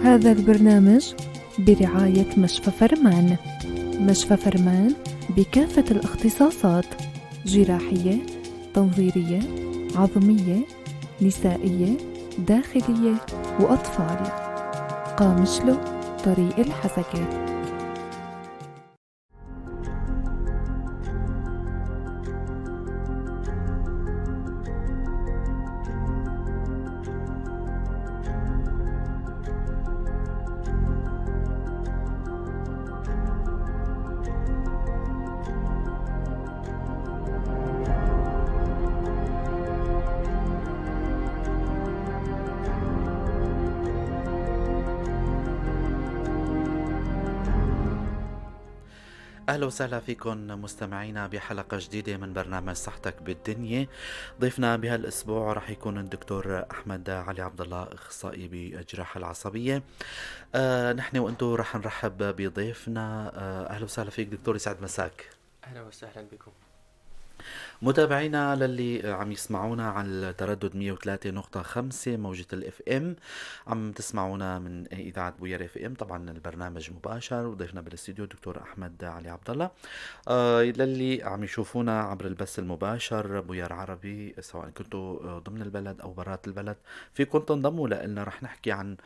هذا البرنامج برعاية مشفى فرمان. مشفى فرمان بكافة الاختصاصات: جراحية، تنظيرية، عظمية، نسائية، داخلية وأطفال. قامشلو، طريق الحسكة. أهلا وسهلا فيكم مستمعينا بحلقة جديدة من برنامج صحتك بالدنيا. ضيفنا بهالأسبوع رح يكون الدكتور أحمد علي عبد الله، أخصائي بالجراحة العصبية. نحن وأنتو رح نرحب بضيفنا. أهلا وسهلا فيك دكتور، يسعد مساك. أهلا وسهلا بكم متابعينا للي عم يسمعونا على تردد 103.5 موجة الاف ام، عم تسمعونا من اذاعه بوير اف ام. طبعا البرنامج مباشر وضيفنا بالاستديو دكتور احمد علي عبد الله. للي عم يشوفونا عبر البث المباشر بوير عربي، سواء كنتوا ضمن البلد او برات البلد، فيكم تنضموا لنا. رح نحكي عن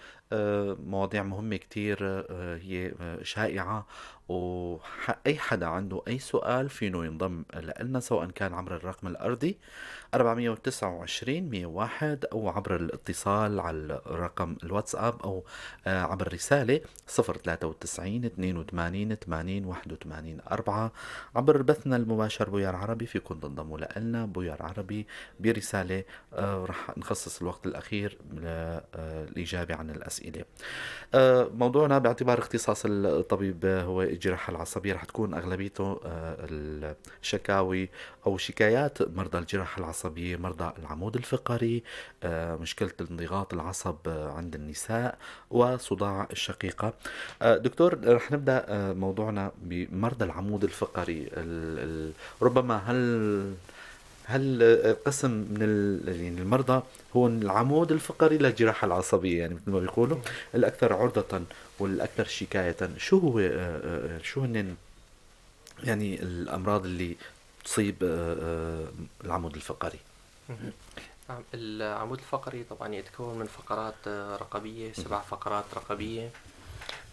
مواضيع مهمة كتير، هي شائعة، وأي حدا عنده أي سؤال فينه ينضم لنا، سواء كان عبر الرقم الأرضي 429 101 أو عبر الاتصال على رقم الواتساب، أو عبر رسالة 093 82 80 81 4. عبر بثنا المباشر بويار عربي فيكم تنضموا لنا بويار عربي برسالة. رح نخصص الوقت الأخير للإجابة عن الأسئلة. موضوعنا باعتبار اختصاص الطبيب هو الجراحة العصبية، رح تكون أغلبيته الشكاوي أو شكايات مرضى الجراحة العصبية، مرضى العمود الفقري، مشكلة انضغاط العصب عند النساء، وصداع الشقيقة. دكتور، رح نبدأ موضوعنا بمرضى العمود الفقري. ربما هل قسم من يعني المرضى هو العمود الفقري للجراحة العصبية، يعني مثل ما بيقولوا الأكثر عرضة والأكثر شكاية؟ شو هو شو هن يعني الأمراض اللي تصيب العمود الفقري؟ العمود الفقري طبعا يتكون من فقرات رقبية، 7 فقرات رقبية،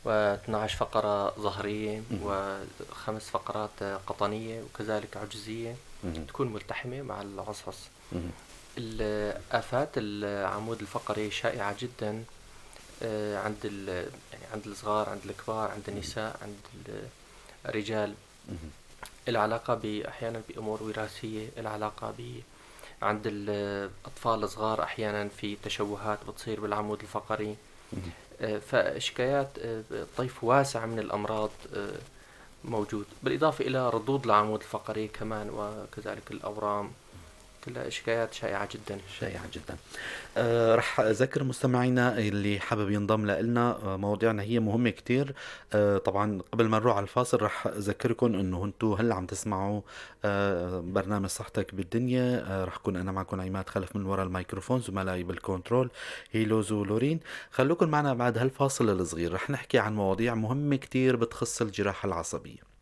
و12 فقرة ظهرية، و5 فقرات قطنية، وكذلك عجزية تكون ملتحمة مع العصعص. الآفات العمود الفقري شائعة جدا عند يعني عند الصغار، عند الكبار، عند النساء، عند الرجال. العلاقة أحيانا بأمور وراثية، العلاقة عند الأطفال الصغار أحيانا في تشوهات بتصير بالعمود الفقري. فشكايات طيف واسع من الأمراض موجود، بالإضافة إلى ردود العمود الفقري كمان، وكذلك الأورام. كلها شكايات شائعة جدا. شائعة جدا. رح أذكر مستمعينا اللي حابب ينضم لنا، مواضيعنا هي مهمة كتير. طبعا قبل ما نروح على الفاصل رح أذكركم أنه أنتوا هلا عم تسمعوا برنامج صحتك بالدنيا. رح كون أنا معكم عماد خلف من وراء الميكروفون، زملائي بالكنترول هيلوز ولورين. خلوكم معنا بعد هالفاصل الصغير، رح نحكي عن مواضيع مهمة كتير بتخص الجراحة العصبية.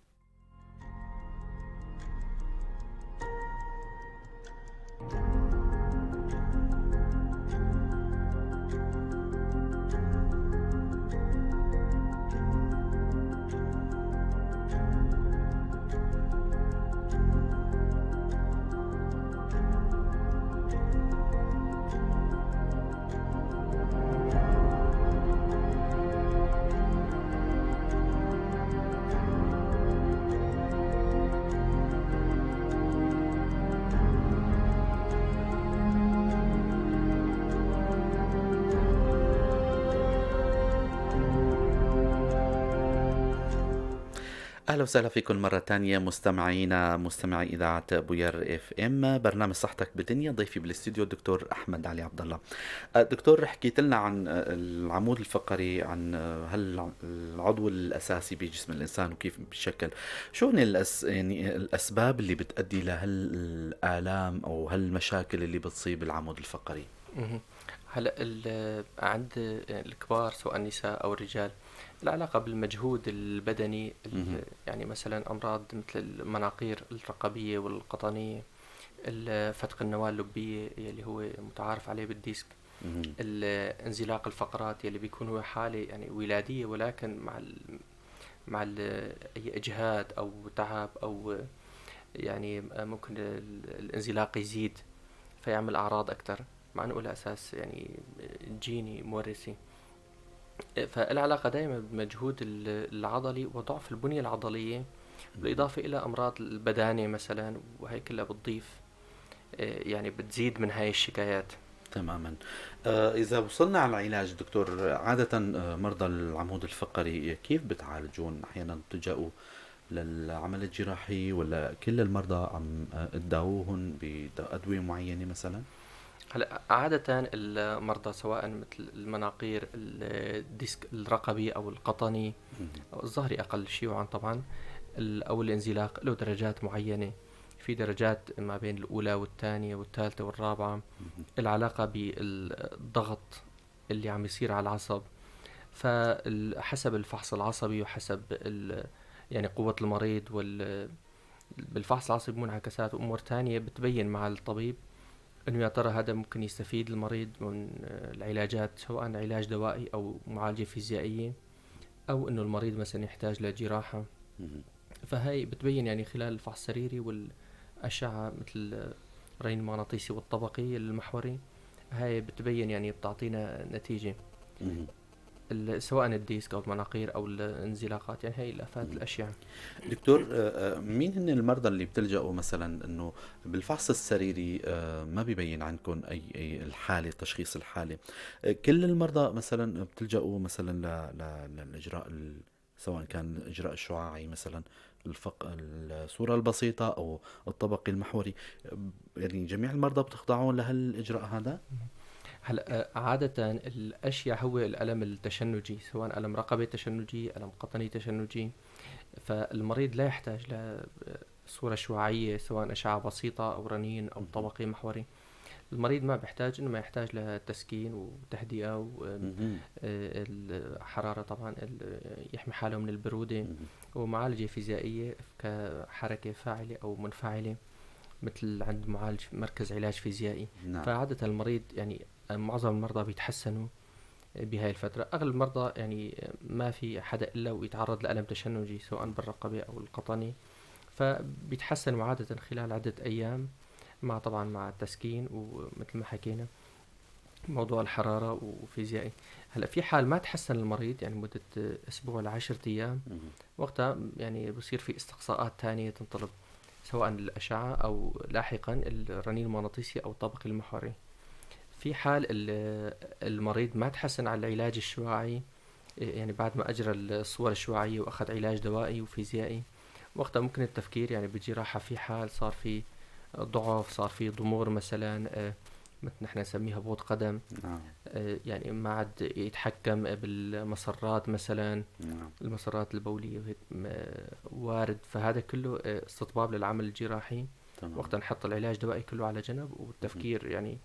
أهلا وسهلا فيكم مرة تانية مستمعينا، مستمعي إذاعة بوير اف ام، برنامج صحتك بالدنيا. ضيفي بالاستديو الدكتور أحمد علي عبد الله. دكتور، حكيت لنا عن العمود الفقري، عن هل العضو الأساسي بجسم الإنسان وكيف بيشكل. شو هن يعني الأسباب اللي بتؤدي لهالآلام أو هالمشاكل اللي بتصيب العمود الفقري؟ مهم. هلا عند الكبار سواء النساء او الرجال، العلاقة بالمجهود البدني مهم. يعني مثلا امراض مثل المناقير الرقبية والقطنية، فتق النواة اللبية يلي هو متعارف عليه بالديسك، مهم. انزلاق الفقرات يلي بيكون هو حالة يعني ولادية، ولكن أي إجهاد أو تعب أو يعني ممكن الانزلاق يزيد فيعمل أعراض أكتر، مع أنه له أساس يعني جيني مورثي. فالعلاقة دائما بمجهود العضلي وضعف البنية العضلية، مهم. بالإضافة إلى أمراض البدانة مثلا، وهي كلها بتضيف يعني بتزيد من هاي الشكايات. تماما. إذا وصلنا على العلاج دكتور، عادة مرضى العمود الفقري كيف بتعالجون؟ أحيانا بتلجأوا للعمل الجراحي ولا كل المرضى عم تداووهم بأدوية معينة مثلا؟ هلا عادة المرضى سواء مثل المناقير الديسك الرقبي أو القطني مهم. أو الظهري أقل شيوعا طبعا، أو الانزلاق له درجات معينة، في درجات ما بين الأولى والثانية والثالثة والرابعة. مهم. العلاقة بالضغط اللي عم يصير على العصب، فحسب الفحص العصبي وحسب يعني قوة المريض بالفحص العصبي منعكسات وأمور تانية بتبين مع الطبيب انه يا ترى هذا ممكن يستفيد المريض من العلاجات، سواء علاج دوائي او معالجة فيزيائية، او انه المريض مثلا يحتاج لجراحة. مهم. فهي بتبين يعني خلال الفحص السريري والأشعة مثل الرنين المغناطيسي والطبقي المحوري، هاي بتبين يعني بتعطينا نتيجة مهم. سواء الديسك او المناقير او الانزلاقات، يعني هاي الافات مهم. الاشعة. دكتور، مين هن المرضى اللي بتلجأوا مثلا انه بالفحص السريري ما بيبين عندكم اي الحالة، تشخيص الحالة؟ كل المرضى مثلا بتلجأوا مثلا للاجراء سواء كان الاجراء الشعاعي مثلا، الصورة البسيطة او الطبقي المحوري، يعني جميع المرضى بتخضعون لهالاجراء هذا؟ هلا عادة الأشياء هو الألم التشنجي، سواء ألم رقبي تشنجي، ألم قطني تشنجي، فالمريض لا يحتاج لصورة شعاعية سواء أشعة بسيطة أو رنين أو مهم. طبقي محوري. المريض ما بيحتاج، إنه ما يحتاج لتسكين وتهدئة مهم. والحرارة طبعا، يحمي حاله من البرودة، مهم. ومعالجة فيزيائية كحركة فاعلة أو منفعلة مثل عند معالج مركز علاج فيزيائي. نعم. فعادة المريض يعني معظم المرضى بيتحسنوا بهاي الفترة. أغلب المرضى يعني ما في حدا إلا ويتعرض لألم تشنجي سواء بالرقبة أو القطني، فبيتحسنوا عادة خلال عدة أيام، مع طبعا مع التسكين ومثل ما حكينا موضوع الحرارة وفيزيائي. هلا في حال ما تحسن المريض يعني مدة أسبوع ل10 أيام، مهم. وقتها يعني بصير في استقصاءات تانية تنطلب، سواء الأشعة أو لاحقا الرنين المغناطيسي أو الطابق المحوري. في حال المريض ما تحسن على العلاج الشعاعي، يعني بعد ما أجرى الصور الشعاعية وأخذ علاج دوائي وفيزيائي، وقتها ممكن التفكير يعني بجراحة في حال صار في ضعف، صار في ضمور مثلا، مثل نحن نسميها هبوط قدم، نعم. يعني ما عاد يتحكم بالمسرات مثلا، نعم. المسارات البولية وهيك وارد. فهذا كله استطباب للعمل الجراحي، تمام. وقتها نحط العلاج الدوائي كله على جنب، مهم. والتفكير يعني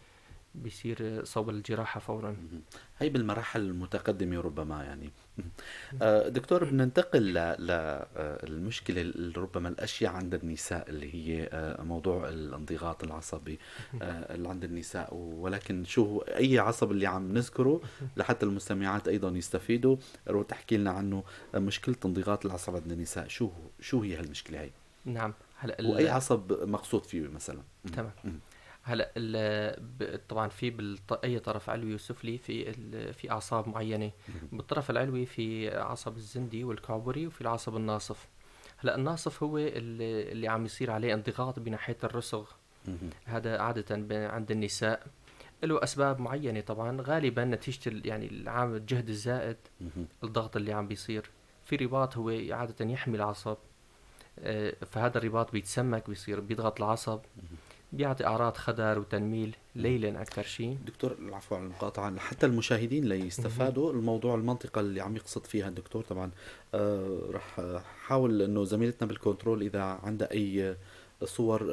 بيصير صوب الجراحة فورا. مهم. هي بالمراحل المتقدمة ربما يعني. دكتور، بننتقل للمشكلة اللي ربما الأشياء عند النساء، اللي هي موضوع الانضغاط العصبي اللي عند النساء. ولكن شو أي عصب اللي عم نذكره لحتى المستمعات أيضا يستفيدوا؟ رو تحكي لنا عنه. مشكلة انضغاط العصب عند النساء، شو هي هالمشكلة هي؟ نعم. هلا وأي عصب مقصود فيه مثلا؟ تمام. مهم. هلا طبعا في اي طرف علوي وسفلي، في اعصاب معينه. مهم. بالطرف العلوي في عصب الزندي والكعبري، وفي العصب الناصف. هلا الناصف هو اللي عم يصير عليه انضغاط بناحيه الرسغ. مهم. هذا عاده عند النساء له اسباب معينه، طبعا غالبا نتيجه يعني العامل الجهد الزائد، مهم. الضغط اللي عم بيصير في رباط هو عاده يحمي العصب، فهذا الرباط بيتسمك، بيصير بيضغط العصب، بيعطي أعراض خدر وتنميل مهم. ليلا أكثر شيء. دكتور، العفو على المقاطعة، حتى المشاهدين ليستفادوا الموضوع، المنطقة اللي عم يقصد فيها الدكتور طبعا. رح حاول انه زميلتنا بالكنترول اذا عندها اي صور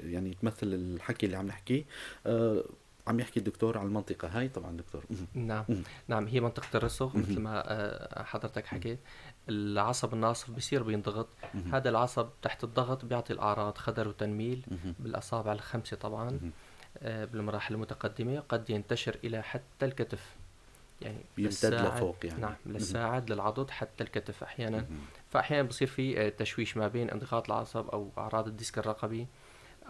يعني تمثل الحكي اللي عم نحكيه. آه عم يحكي الدكتور على المنطقة هاي طبعا دكتور. نعم. مهم. نعم، هي منطقة الرسغ مثل مهم. ما حضرتك حكيت. العصب الناصف بيصير بينضغط. مهم. هذا العصب تحت الضغط بيعطي الأعراض خدر وتنميل مهم. بالأصابع ال5 طبعا. مهم. بالمراحل المتقدمة قد ينتشر إلى حتى الكتف، يعني بيمتد للساعد. لفوق يعني. نعم، مهم. للساعد للعضد حتى الكتف أحيانا. مهم. فأحيانا بصير في تشويش ما بين انضغاط العصب أو أعراض الديسك الرقبي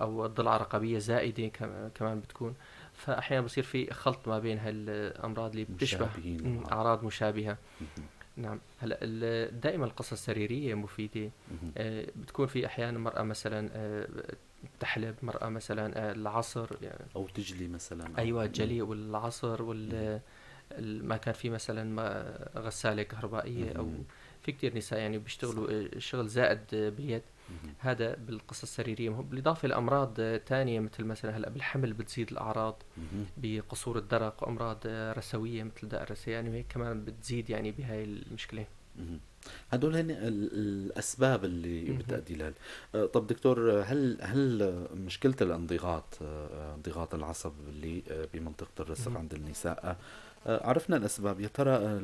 أو الضلع الرقبية زائدة كمان بتكون. فأحيانا بصير في خلط ما بين هالأمراض اللي بتشبه مشابهين لبعض. أعراض مشابهة. مهم. نعم. هلا دائما القصة السريرية مفيدة. مهم. بتكون في أحيانا مرأة مثلا تحلب، مرأة مثلا العصر يعني. او تجلي مثلا أو. أيوة، الجلي والعصر ما كان في مثلا غسالة كهربائية أو مهم. في كتير نساء يعني صح. بيشتغلوا شغل زائد باليد. مهم. هذا بالقصة السريرية مهم، بالإضافة لأمراض تانية مثل مثلا هلا بالحمل بتزيد الأعراض، مهم. بقصور الدرق وأمراض رثوية مثل داء الرثيان، وهيك كمان بتزيد يعني بهاي المشكلة. مهم. هدول هن الأسباب اللي مهم. بتأدي لها. طب دكتور، هل مشكلة الانضغاط، انضغاط العصب اللي بمنطقة الرسغ مهم. عند النساء، عرفنا الأسباب، يا ترى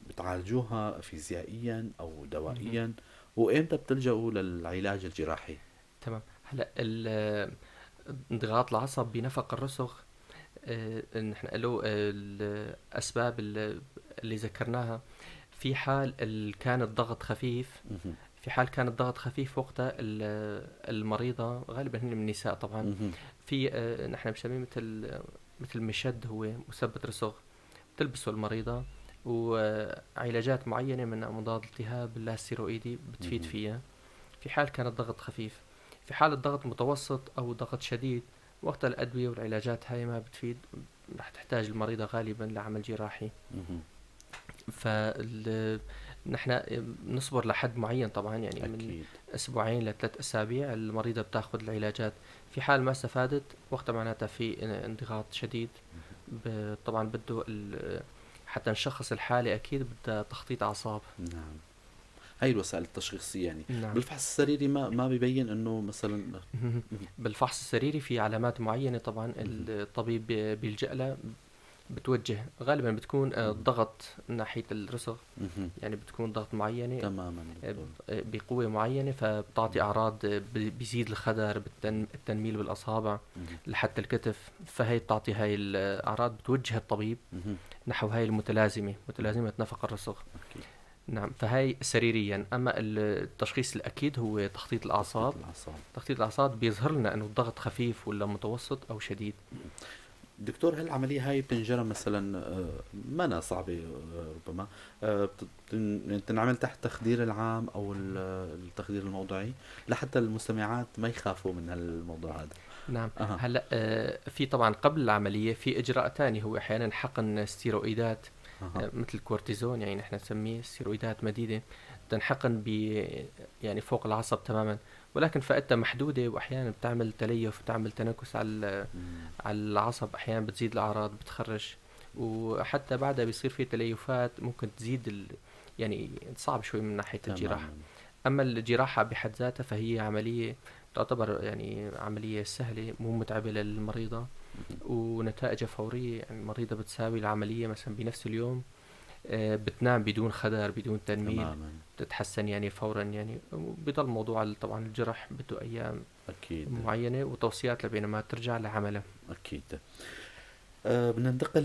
بتعالجوها فيزيائيا أو مهم. دوائيا، وإمتى بتلجأوا للعلاج الجراحي؟ تمام. هلا انضغاط العصب بنفق الرسغ، نحن له الأسباب اللي ذكرناها. في حال كان الضغط خفيف، مهم. في حال كان الضغط خفيف وقتها المريضة غالبا هن من النساء طبعا. مهم. في نحن بنسميه مثل مشد، هو مثبت رسغ تلبسه المريضة، وعلاجات معينة من مضاد التهاب اللاستيروئيدي بتفيد مهم. فيها في حال كان الضغط خفيف. في حال الضغط متوسط أو ضغط شديد، وقت الأدوية والعلاجات هاي ما بتفيد، رح تحتاج المريضة غالبا لعمل جراحي. مهم. نحن نصبر لحد معين طبعا، يعني من أكيد. أسبوعين ل3 أسابيع المريضة بتاخذ العلاجات. في حال ما استفادت وقتها معناتها في انضغاط شديد. طبعا بده حتى نشخص الحالة أكيد بدها تخطيط أعصاب. نعم، هاي الوسائل التشخيصية يعني. نعم. بالفحص السريري ما بيبين إنه مثلا. مهم. بالفحص السريري في علامات معينة طبعا مهم. الطبيب بيلجأ لها، بتوجه غالبا بتكون مهم. الضغط ناحية الرسغ، مهم. يعني بتكون ضغط معينة تماما دكتور. بقوة معينة، فبتعطي أعراض بيزيد الخدر التنميل بالأصابع مهم. لحتى الكتف. فهي بتعطي هاي الأعراض، بتوجه الطبيب مهم. نحو هاي متلازمة نفق الرسغ. أكيد. نعم. فهي سريريا. أما التشخيص الأكيد هو تخطيط الأعصاب. تخطيط الأعصاب. تخطيط الأعصاب بيظهر لنا أنه الضغط خفيف ولا متوسط أو شديد. دكتور، هل العملية هاي بتنجرى مثلا، ما صعبة، ربما تنعمل تحت تخدير العام أو التخدير الموضعي، لحتى المستمعات ما يخافوا من هالموضوع هذا؟ نعم. أها. هلا في طبعا قبل العملية في إجراء تاني، هو أحيانا حقن ستيرويدات أها. مثل الكورتيزون، يعني نحن نسميه ستيرويدات مديدة، تنحقن يعني فوق العصب تماما، ولكن فائدتها محدودة، وأحيانا بتعمل تليف وتعمل تنكس مم. على العصب. أحيانا بتزيد الأعراض، بتخرج، وحتى بعدها بيصير في تليفات ممكن تزيد يعني صعب شوي من ناحية الجراحة. تماما. أما الجراحة بحد ذاتها فهي عملية تعتبر يعني عملية سهلة، مو متعبة للمريضة، مهم. ونتائجها فورية. يعني المريضة بتساوي العملية مثلا بنفس اليوم، بتنام بدون خدر بدون تنميل، تماما. تتحسن يعني فورا. يعني بضل موضوع طبعا الجرح بده أيام أكيد. معينة وتوصيات لبينما ترجع لعملها. أكيد. بدنا ننتقل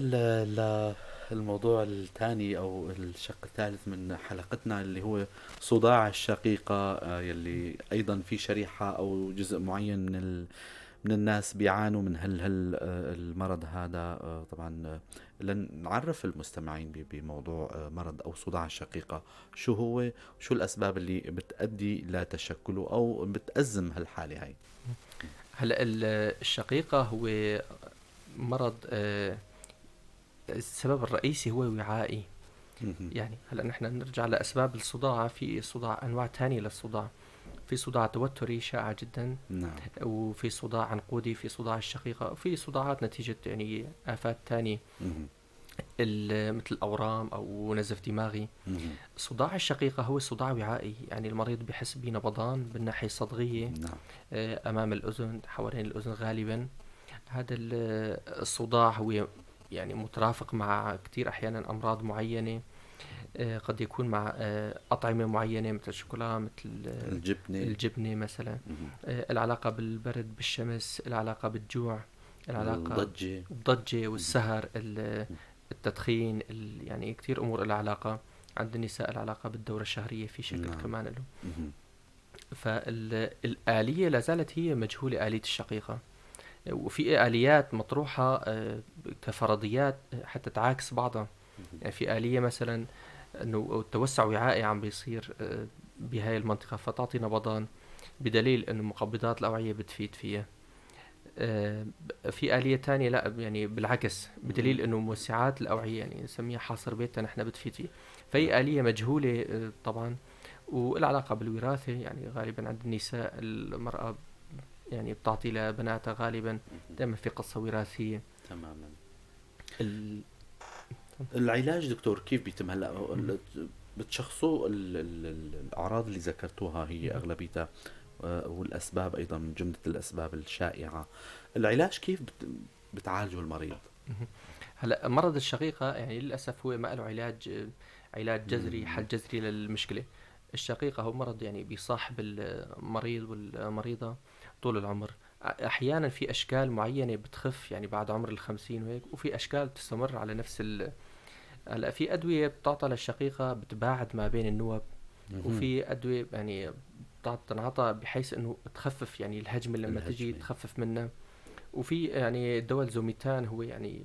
للموضوع الثاني أو الشق الثالث من حلقتنا، اللي هو صداع الشقيقة، يلي أيضا في شريحة أو جزء معين من الناس بيعانوا من المرض هذا. طبعا لنعرف المستمعين بموضوع مرض أو صداع الشقيقة، شو هو، شو الأسباب اللي بتؤدي لتشكله أو بتأزم هالحالة هاي. هلا الشقيقة هو مرض السبب الرئيسي هو وعائي. مهم. يعني هلا نحن نرجع لأسباب الصداع. في صداع أنواع تانية للصداع، في صداع توتري شائع جدا، نعم. وفي صداع عنقودي، في صداع الشقيقة، وفي صداعات نتيجة يعني آفات تانية مهم. مثل أورام أو نزف دماغي. مهم. صداع الشقيقة هو صداع وعائي، يعني المريض بحس بنبضان بالناحية الصدغية نعم. أمام الأذن، حوالين الأذن غالبا، هذا الصداع هو يعني مترافق مع كتير أحيانا أمراض معينة. قد يكون مع أطعمة معينة مثل الشوكولا، مثل الجبنة. الجبنة مثلا. مهم. العلاقة بالبرد، بالشمس، العلاقة بالجوع، العلاقة الضجة. بالضجة مهم. والسهر، التدخين، يعني كتير أمور لها علاقة. عند النساء العلاقة بالدورة الشهرية في شكل نعم. كمان له. مهم. فالآلية لا زالت هي مجهولة، آلية الشقيقة. وفي آليات مطروحة كفرضيات حتى تعاكس بعضها. مهم. يعني في آلية مثلا انه التوسع وعائي عم بيصير بهاي المنطقة فتعطي نبضان، بدليل انه مقبضات الأوعية بتفيد فيها. في آلية تانية لا، يعني بالعكس، مهم. بدليل انه موسعات الأوعية يعني نسميها حاصر بيتا نحن بتفيد فيه. نعم. فهي آلية مجهولة طبعا. والعلاقة بالوراثة، يعني غالبا عند النساء المرأة يعني بتعطي لبناتها غالبا، مهم. دائما في قصة وراثية. تماما. ال... العلاج دكتور كيف بيتم هلا؟ مهم. بتشخصوا الأعراض اللي ذكرتوها هي مهم. أغلبيتها، والأسباب أيضا من جملة الأسباب الشائعة. العلاج كيف بتعالجوا المريض؟ مهم. هلا مرض الشقيقة يعني للأسف هو ما له علاج، علاج جذري، مم. حل جذري للمشكلة. الشقيقة هو مرض يعني بيصاحب المريض والمريضة طول العمر. أحيانا في أشكال معينة بتخف يعني بعد عمر 50 وهيك، وفي أشكال بتستمر على نفس هلا في أدوية بتعطى للشقيقة بتباعد ما بين النوب، مهم. وفي أدوية يعني تنعطى بحيث إنه تخفف يعني الهجمة لما تجي الهجمة. تخفف منها. وفي يعني دواء الزوميتان هو يعني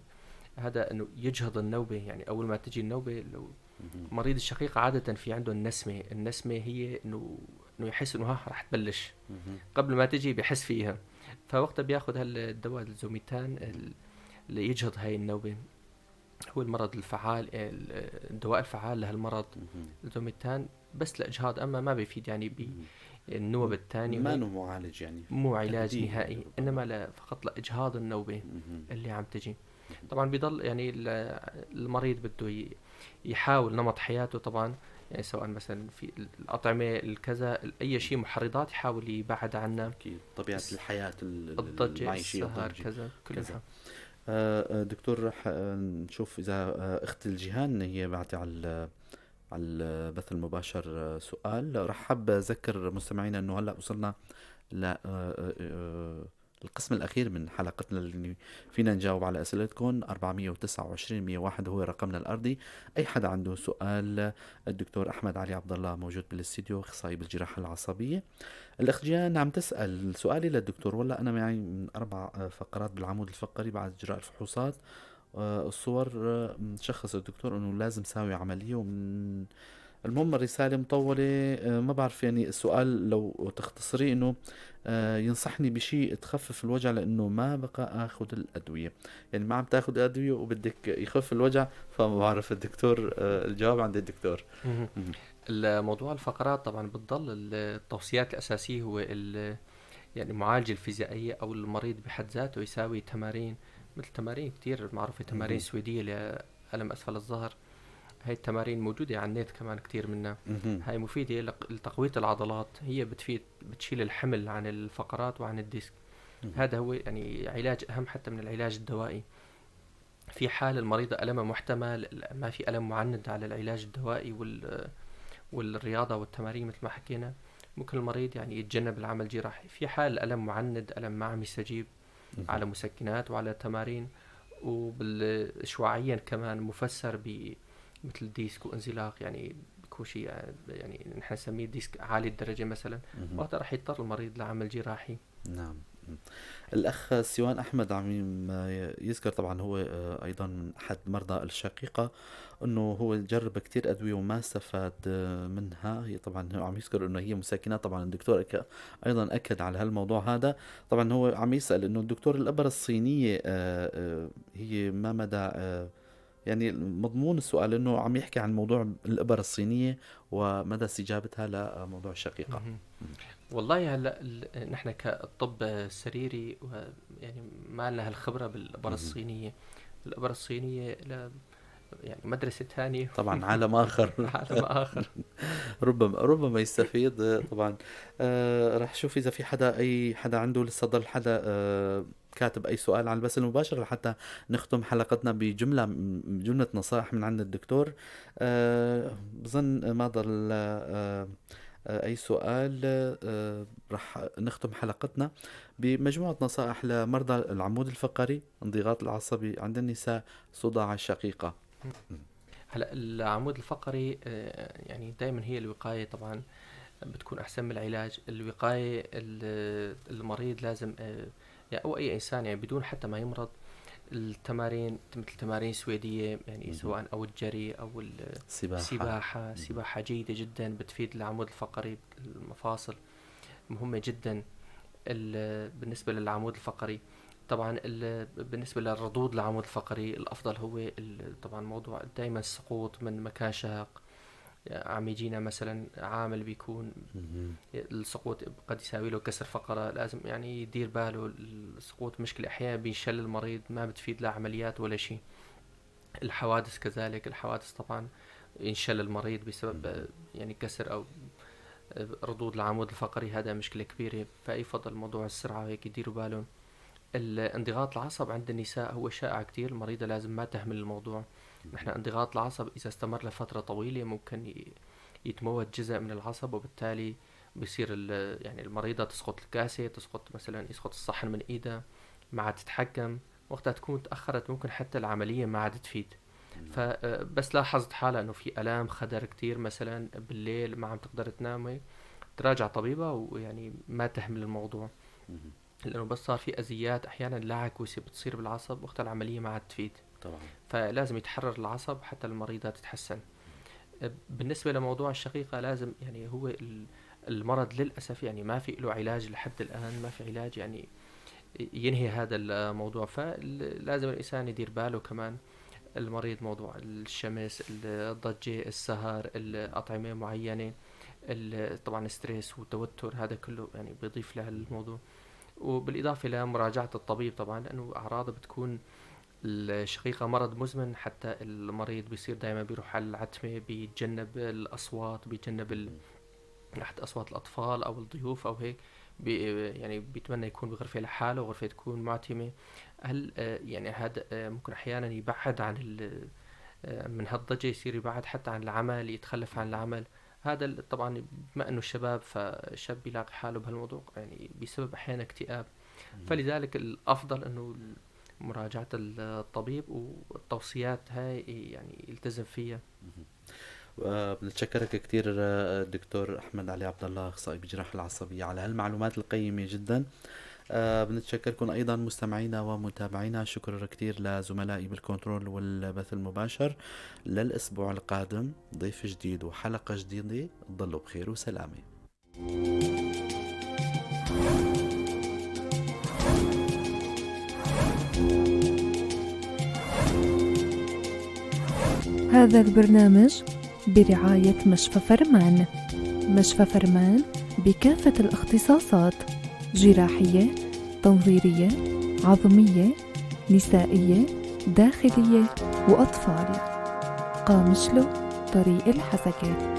هذا انه يجهض النوبة، يعني اول ما تجي النوبة لو مهم. مريض الشقيقة عادة في عنده النسمة هي انه يحس انه ها رح تبلش، مهم. قبل ما تجي بحس فيها. فوقتها بياخذ هالدواء الزوميتان اللي يجهض هاي النوبة. هو المرض الفعال، الدواء الفعال لهالمرض مهم. الزوميتان، بس لإجهاض، أما ما بيفيد يعني مهم. بالنوبة الثانية ما وهيك. انه معالج يعني، مو علاج تهديه يعني نهائي، ربما. إنما فقط لإجهاض النوبة مهم. اللي عم تجي. طبعا بيضل يعني المريض بده يحاول نمط حياته طبعا، يعني سواء مثلا في الأطعمة الكذا أي شيء محرضات يحاول يبعد عنها. أكيد طبيعة الحياة الضجة، المعيشية السهر، والضجة كذا كذا. كلها. دكتور رح نشوف إذا أخت الجيهان هي بعتي على البث المباشر سؤال. رح حاب أذكر مستمعينا أنه هلأ وصلنا ل القسم الأخير من حلقتنا اللي فينا نجاوب على أسئلتكم. 429 101 هو رقمنا الأرضي. أي حدا عنده سؤال، الدكتور أحمد علي عبد الله موجود بالاستديو، أخصائي بالجراحة العصبية. الأخت جيان عم تسأل سؤالي للدكتور: والله أنا معي من 4 فقرات بالعمود الفقري بعد إجراء الفحوصات. الصور شخص الدكتور انه لازم ساوي عملية، ومن المهم الرسالة مطولة. ما بعرف يعني السؤال لو تختصري انه ينصحني بشيء تخفف الوجع، لانه ما بقى اخذ الادوية. يعني ما عم تاخذ ادوية وبدك يخف الوجع، فما بعرف الدكتور. الجواب عند الدكتور. مهم. مهم. الموضوع الفقرات طبعا بتضل التوصيات الأساسية هو يعني المعالجة الفيزيائية أو المريض بحد ذاته يساوي تمارين، مثل تمارين كتير معروفة، تمارين مهم. سويدية لألم أسفل الظهر. هاي التمارين موجودة على النت كمان كتير منها. مهم. هاي مفيدة لتقوية العضلات، هي بتفيد بتشيل الحمل عن الفقرات وعن الديسك. مهم. هذا هو يعني علاج أهم حتى من العلاج الدوائي. في حال المريضة ألمها محتمل، ما في ألم معند على العلاج الدوائي والرياضة والتمارين مثل ما حكينا، ممكن المريض يعني يتجنب العمل الجراحي. في حال ألم معند، ألم ما عم يستجيب، مهم. على مسكنات وعلى تمارين. وشعاعيا كمان مفسر مثل ديسك وانزلاق، يعني بيكون شيء يعني نحن نسميه ديسك عالي الدرجة مثلا، مهم. وقتها رح يضطر المريض لعمل جراحي. نعم. الأخ سيوان أحمد عم يذكر، طبعا هو أيضا أحد مرضى الشقيقة، أنه هو جرب كتير أدوية وما استفاد منها. هي طبعا هو عم يذكر أنه هي مسكنات. طبعا الدكتور أيضا أكد على هالموضوع هذا. طبعا هو عم يسأل أنه الدكتور الإبرة الصينية هي ما مدى يعني مضمون السؤال، أنه عم يحكي عن موضوع الإبرة الصينية ومدى استجابتها لموضوع الشقيقة. مهم. والله هلا نحن كالطب السريري يعني ما لنا هالخبرة بالإبرة مهم. الصينية. الإبرة الصينية يعني مدرسة ثانية. طبعا عالم آخر. عالم آخر. ربما يستفيد طبعا. راح شوف اذا في حدا، اي حدا عنده لسه ضل حدا كاتب أي سؤال على البث المباشر لحتى نختم حلقتنا بجملة نصائح من عند الدكتور. بظن ما ضل أي سؤال. رح نختم حلقتنا بمجموعة نصائح لمرضى العمود الفقري، انضغاط العصبي عند النساء، صداع الشقيقة. هلا العمود الفقري يعني دائما هي الوقاية طبعا بتكون أحسن من العلاج. الوقاية المريض لازم يعني أو أي إنسان يعني بدون حتى ما يمرض التمارين مثل تمارين سويدية يعني سواء أو الجري أو السباحة جيدة جدا بتفيد العمود الفقري. المفاصل مهمة جدا بالنسبة للعمود الفقري. طبعا بالنسبة للردود العمود الفقري الأفضل هو طبعا موضوع دائما السقوط من مكان شاق. عم يجينا مثلا عامل بيكون السقوط قد يساوي له كسر فقرة، لازم يعني يدير باله. السقوط مشكلة أحيانا بينشل المريض ما بتفيد لا عمليات ولا شيء. الحوادث كذلك، الحوادث طبعا ينشل المريض بسبب يعني كسر أو ردود العمود الفقري، هذا مشكلة كبيرة. فيفضل موضوع السرعة هيك يديروا بالهم. الانضغاط العصب عند النساء هو شائع كتير، المريضة لازم ما تهمل الموضوع. نحن انضغاط العصب إذا استمر لفترة طويلة ممكن يتموت جزء من العصب، وبالتالي بيصير يعني المريضة تسقط الكاسة، مثلا يسقط الصحن من إيدها، ما عاد تتحكم. وقتها تكون تأخرت، ممكن حتى العملية ما عاد تفيد. فبس لاحظت حالة إنه في ألام خدر كتير مثلا بالليل ما عم تقدر تنام، تراجع طبيبة ويعني ما تهمل الموضوع، لأنه بس صار في أذيات أحيانا لا عكوسة بتصير بالعصب وقت العملية ما عاد تفيد طبعا. فلازم يتحرر العصب حتى المريضة تتحسن. بالنسبة لموضوع الشقيقة لازم يعني هو المرض للأسف يعني ما في له علاج لحد الآن، ما في علاج يعني ينهي هذا الموضوع. فلازم الإنسان يدير باله كمان المريض، موضوع الشمس، الضجة، السهر، الأطعمة معينة، طبعا ستريس والتوتر، هذا كله يعني بيضيف له الموضوع. وبالإضافة لمراجعة الطبيب طبعا، لأنه أعراضه بتكون الشقيقة مرض مزمن، حتى المريض بيصير دائما بيروح على العتمة، بيتجنب الأصوات، بيتجنب حتى أصوات الأطفال أو الضيوف أو هيك. يعني بيتمنى يكون بغرفة لحاله وغرفة تكون معتمة. هل يعني هذا ممكن أحيانا يبعد عن من هالضجة، يصير يبعد حتى عن العمل، يتخلف عن العمل. هذا طبعا بما انه الشباب، فالشاب بيلاقي حاله بهالموضوع يعني بسبب احيانا اكتئاب. فلذلك الافضل انه مراجعة الطبيب والتوصيات هاي يعني يلتزم فيها. بنتشكرك كتير دكتور أحمد علي عبد الله، أخصائي بجراحة العصبية، على هالمعلومات القيمة جدا. بنتشكركم أيضا مستمعينا ومتابعينا. شكرا كتير لزملائي بالكنترول والبث المباشر. للأسبوع القادم ضيف جديد وحلقة جديدة، ضلوا بخير وسلامة. هذا البرنامج برعاية مشفى فرمان. مشفى فرمان بكافة الاختصاصات: جراحية، تنظيرية، عظمية، نسائية، داخلية وأطفال. قامشلو، طريق الحسكة.